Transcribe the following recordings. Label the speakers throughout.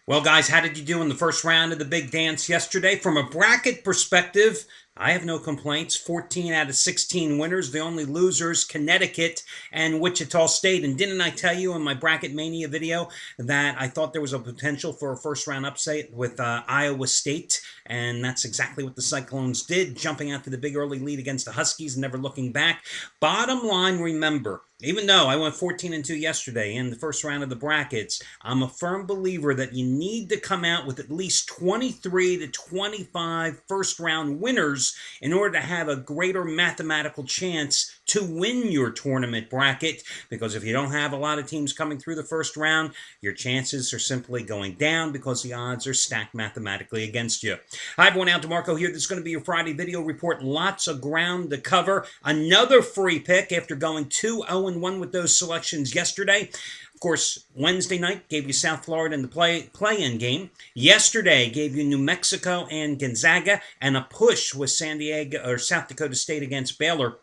Speaker 1: Well, guys, how did you do in the first round of the big dance yesterday? From a bracket perspective, I have no complaints. 14 out of 16 winners. The only losers, Connecticut and Wichita State. And didn't I tell you in my Bracket Mania video that I thought there was a potential for a first round upset with Iowa State? And that's exactly what the Cyclones did, jumping out to the big early lead against the Huskies and never looking back. Bottom line, remember, even though I went 14-2 yesterday in the first round of the brackets, I'm a firm believer that you need to come out with at least 23 to 25 first round winners in order to have a greater mathematical chance to win your tournament bracket. Because if you don't have a lot of teams coming through the first round, your chances are simply going down because the odds are stacked mathematically against you. Hi everyone, Al DeMarco here. This is going to be your Friday video report. Lots of ground to cover. Another free pick after going 2-0-1 with those selections yesterday. Of course, Wednesday night gave you South Florida in the play-in game. Yesterday gave you New Mexico and Gonzaga, and a push with San Diego or South Dakota State against Baylor.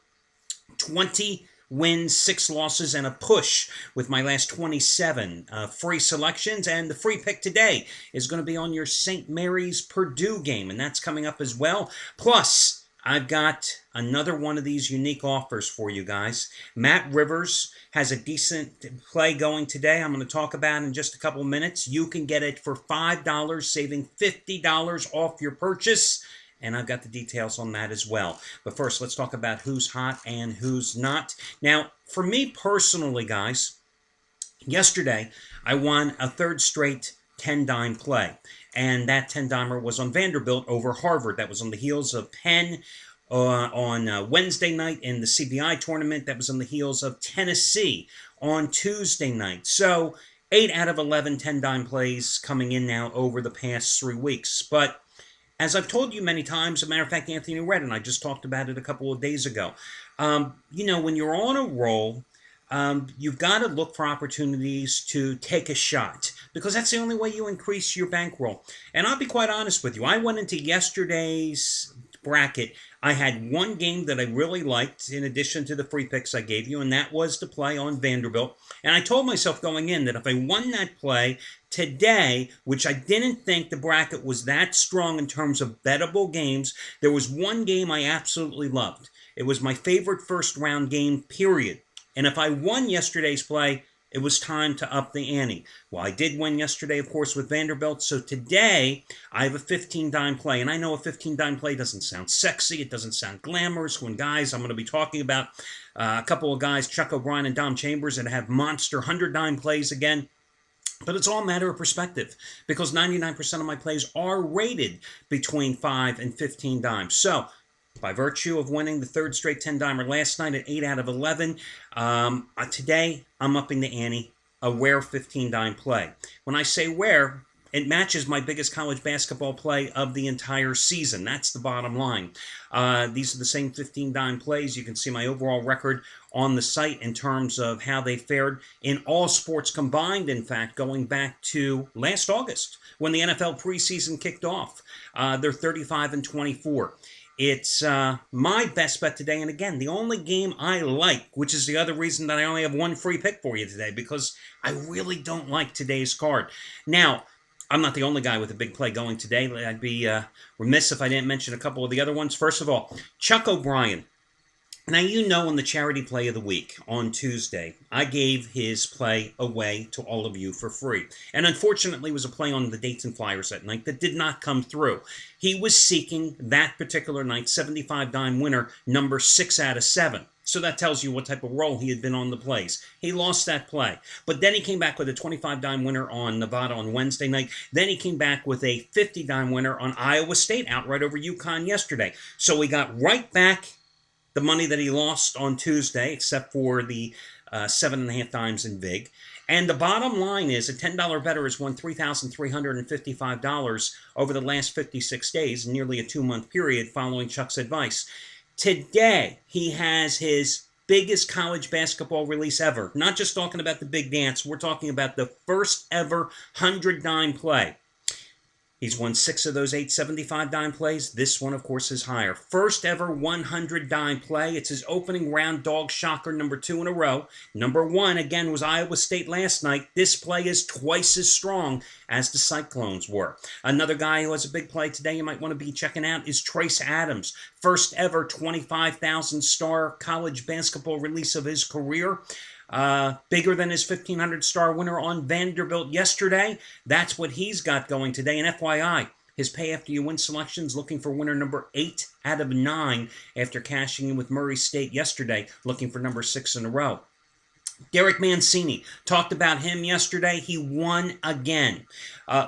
Speaker 1: 20 wins, 6 losses, and a push with my last 27 free selections. And the free pick today is going to be on your St. Mary's Purdue game, and that's coming up as well. Plus, I've got another one of these unique offers for you guys. Matt Rivers has a decent play going today. I'm going to talk about in just a couple of minutes. You can get it for $5, saving $50 off your purchase. And I've got the details on that as well. But first, let's talk about who's hot and who's not. Now, for me personally, guys, yesterday I won a third straight 10-dime play. And that 10-dimer was on Vanderbilt over Harvard. That was on the heels of Penn on Wednesday night in the CBI tournament. That was on the heels of Tennessee on Tuesday night. So 8 out of 11 10-dime plays coming in now over the past 3 weeks. But as I've told you many times, as a matter of fact, Anthony Red and I just talked about it a couple of days ago. When you're on a roll, you've got to look for opportunities to take a shot because that's the only way you increase your bankroll. And I'll be quite honest with you. I went into yesterday's bracket. I had one game that I really liked in addition to the free picks I gave you, and that was to play on Vanderbilt. And I told myself going in that if I won that play today, which I didn't think the bracket was that strong in terms of bettable games, there was one game I absolutely loved. It was my favorite first round game, period. And if I won yesterday's play, it was time to up the ante. Well, I did win yesterday, of course, with Vanderbilt. So today, I have a 15-dime play. And I know a 15-dime play doesn't sound sexy. It doesn't sound glamorous. When guys, I'm going to be talking about a couple of guys, Chuck O'Brien and Dom Chambers, that have monster 100-dime plays again. But it's all a matter of perspective because 99% of my plays are rated between 5 and 15 dimes. So, by virtue of winning the third straight 10-dimer last night at 8 out of 11, today I'm upping the ante, a rare 15-dime play. When I say rare, it matches my biggest college basketball play of the entire season. That's the bottom line. These are the same 15-dime plays. You can see my overall record on the site in terms of how they fared in all sports combined, in fact, going back to last August when the NFL preseason kicked off. They're 35-24. It's my best bet today, and again, the only game I like, which is the other reason that I only have one free pick for you today, because I really don't like today's card. Now, I'm not the only guy with a big play going today. I'd be remiss if I didn't mention a couple of the other ones. First of all, Chuck O'Brien. Now, you know, in the charity play of the week on Tuesday, I gave his play away to all of you for free. And unfortunately, it was a play on the Dayton Flyers that night that did not come through. He was seeking that particular night 75-dime winner, number 6 out of 7. So that tells you what type of role he had been on the plays. He lost that play. But then he came back with a 25-dime winner on Nevada on Wednesday night. Then he came back with a 50-dime winner on Iowa State outright over UConn yesterday. So we got right back the money that he lost on Tuesday, except for the 7.5 dimes in VIG. And the bottom line is a $10 bettor has won $3,355 over the last 56 days, nearly a 2-month period following Chuck's advice. Today, he has his biggest college basketball release ever. Not just talking about the big dance, we're talking about the first ever 100-dime play. He's won 6 of those 875 dime plays. This one, of course, is higher. First ever 100 dime play. It's his opening round dog shocker, number 2 in a row. Number 1, again, was Iowa State last night. This play is twice as strong as the Cyclones were. Another guy who has a big play today you might want to be checking out is Trace Adams. First ever 25,000 star college basketball release of his career. Bigger than his 1,500 star winner on Vanderbilt yesterday. That's what he's got going today. And FYI, his pay after you win selections looking for winner number 8 out of 9 after cashing in with Murray State yesterday, looking for number 6 in a row. Derek Mancini, talked about him yesterday. He won again.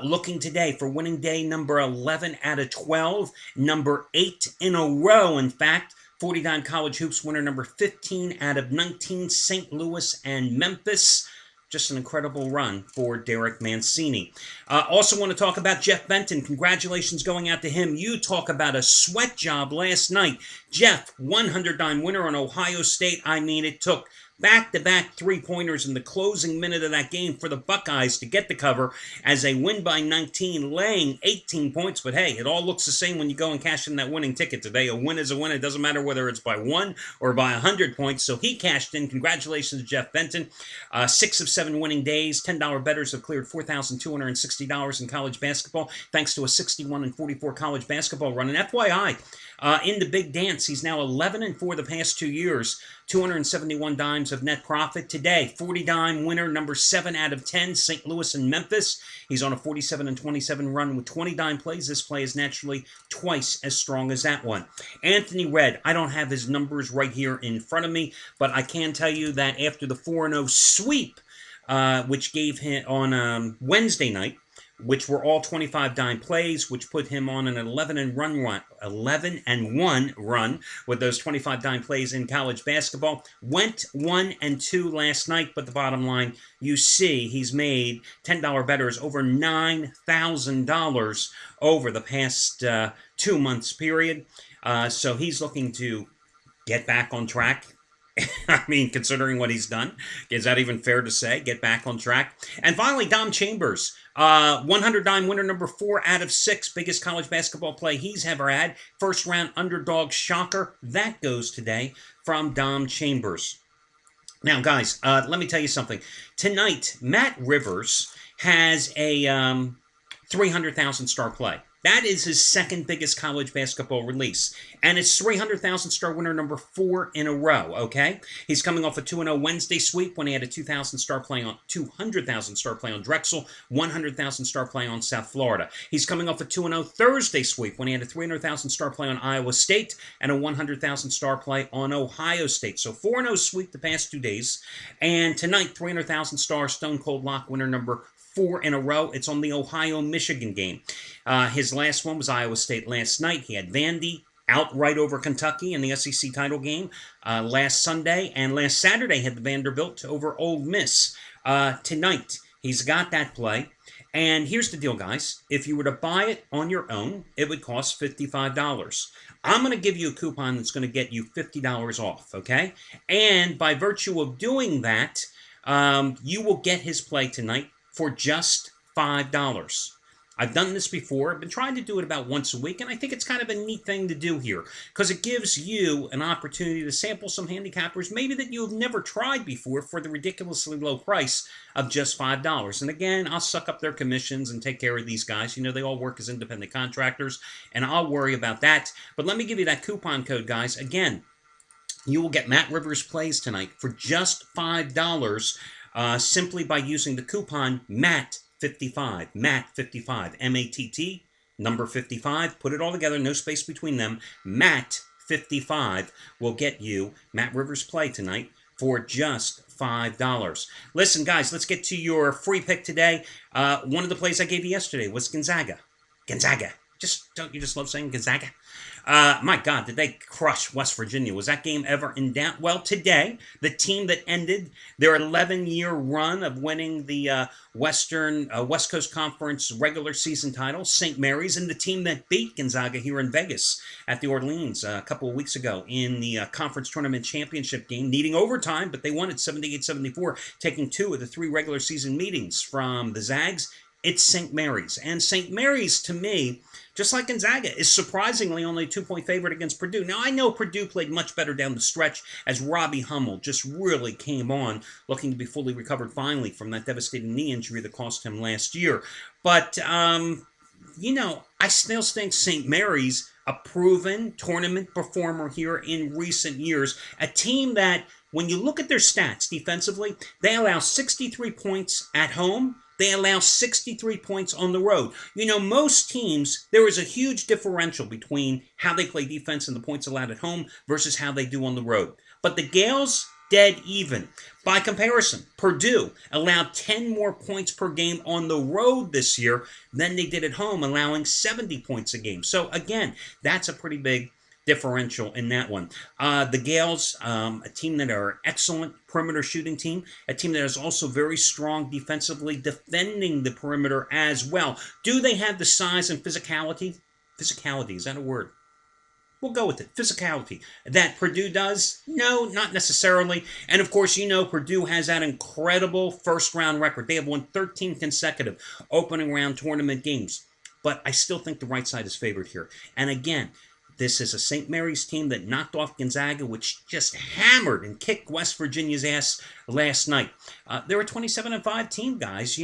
Speaker 1: Looking today for winning day number 11 out of 12, number 8 in a row, in fact. 49 College Hoops winner number 15 out of 19, St. Louis and Memphis. Just an incredible run for Derek Mancini. Also want to talk about Jeff Benton. Congratulations going out to him. You talk about a sweat job last night. Jeff, 100 dime winner on Ohio State. I mean, it took back-to-back three-pointers in the closing minute of that game for the Buckeyes to get the cover as they win by 19, laying 18 points. But hey, it all looks the same when you go and cash in that winning ticket today. A win is a win. It doesn't matter whether it's by 1 or by 100 points. So he cashed in. Congratulations, Jeff Benton. 6 of 7 winning days. $10 bettors have cleared $4,260 in college basketball thanks to a 61-44 college basketball run. And FYI, in the big dance, he's now 11-4 the past 2 years. 271 dimes of net profit. Today, 40 dime winner, number 7 out of 10, St. Louis and Memphis. He's on a 47-27 run with 20 dime plays. This play is naturally twice as strong as that one. Anthony Redd, I don't have his numbers right here in front of me, but I can tell you that after the 4-0 sweep, which gave him on Wednesday night, which were all 25 dime plays, which put him on an 11-1 run with those 25 dime plays in college basketball. Went 1-2 last night, but the bottom line, you see, he's made $10 bettors over $9,000 over the past 2 months period. So he's looking to get back on track. I mean, considering what he's done, is that even fair to say? Get back on track. And finally, Dom Chambers, 100 dime winner, number 4 out of 6, biggest college basketball play he's ever had. First round underdog shocker. That goes today from Dom Chambers. Now, guys, let me tell you something. Tonight, Matt Rivers has a 300,000 star play. That is his second biggest college basketball release. And it's 300,000 star winner number 4 in a row, okay? He's coming off a 2-0 Wednesday sweep when he had a 200,000 star play on Drexel, 100,000 star play on South Florida. He's coming off a 2-0 Thursday sweep when he had a 300,000 star play on Iowa State and a 100,000 star play on Ohio State. So 4-0 sweep the past 2 days. And tonight, 300,000 star Stone Cold Lock winner number 4 in a row. It's on the Ohio-Michigan game. His last one was Iowa State last night. He had Vandy outright over Kentucky in the SEC title game last Sunday. And last Saturday had the Vanderbilt over Ole Miss. Tonight, he's got that play. And here's the deal, guys. If you were to buy it on your own, it would cost $55. I'm going to give you a coupon that's going to get you $50 off, okay? And by virtue of doing that, you will get his play tonight for just $5. I've done this before. I've been trying to do it about once a week, and I think it's kind of a neat thing to do here because it gives you an opportunity to sample some handicappers maybe that you've never tried before for the ridiculously low price of just $5. And again, I'll suck up their commissions and take care of these guys. You know, they all work as independent contractors, and I'll worry about that. But let me give you that coupon code, guys. Again, you will get Matt Rivers plays tonight for just $5. Simply by using the coupon MATT55, MATT55, M-A-T-T, number 55, put it all together, no space between them, MATT55 will get you Matt Rivers play tonight for just $5. Listen, guys, let's get to your free pick today. One of the plays I gave you yesterday was Gonzaga. Gonzaga. Don't you just love saying Gonzaga? My God, did they crush West Virginia? Was that game ever in doubt? Well, today, the team that ended their 11-year run of winning the West Coast Conference regular season title, St. Mary's, and the team that beat Gonzaga here in Vegas at the Orleans a couple of weeks ago in the conference tournament championship game, needing overtime, but they won it 78-74, taking 2 of the 3 regular season meetings from the Zags It's St. Mary's. And St. Mary's, to me, just like Gonzaga, is surprisingly only a 2-point favorite against Purdue. Now, I know Purdue played much better down the stretch as Robbie Hummel just really came on, looking to be fully recovered finally from that devastating knee injury that cost him last year. But, I still think St. Mary's, a proven tournament performer here in recent years, a team that, when you look at their stats defensively, they allow 63 points at home. They allow 63 points on the road. Most teams, there is a huge differential between how they play defense and the points allowed at home versus how they do on the road. But the Gales, dead even. By comparison, Purdue allowed 10 more points per game on the road this year than they did at home, allowing 70 points a game. So again, that's a pretty big differential in that one. The Gales, a team that are excellent perimeter shooting team, a team that is also very strong defensively, defending the perimeter as well. Do they have the size and physicality? Physicality, is that a word? We'll go with it. Physicality. That Purdue does? No, not necessarily. And of course, Purdue has that incredible first-round record. They have won 13 consecutive opening round tournament games. But I still think the right side is favored here. And again, this is a St. Mary's team that knocked off Gonzaga, which just hammered and kicked West Virginia's ass last night. They're a 27-5 team, guys.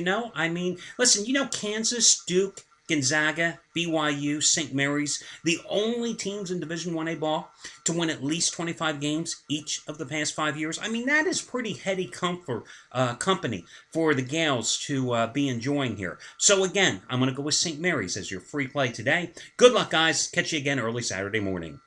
Speaker 1: Listen, Kansas, Duke, Gonzaga, BYU, St. Mary's, the only teams in Division I-A ball to win at least 25 games each of the past 5 years. That is pretty heady company for the Gales to be enjoying here. So again, I'm going to go with St. Mary's as your free play today. Good luck, guys. Catch you again early Saturday morning.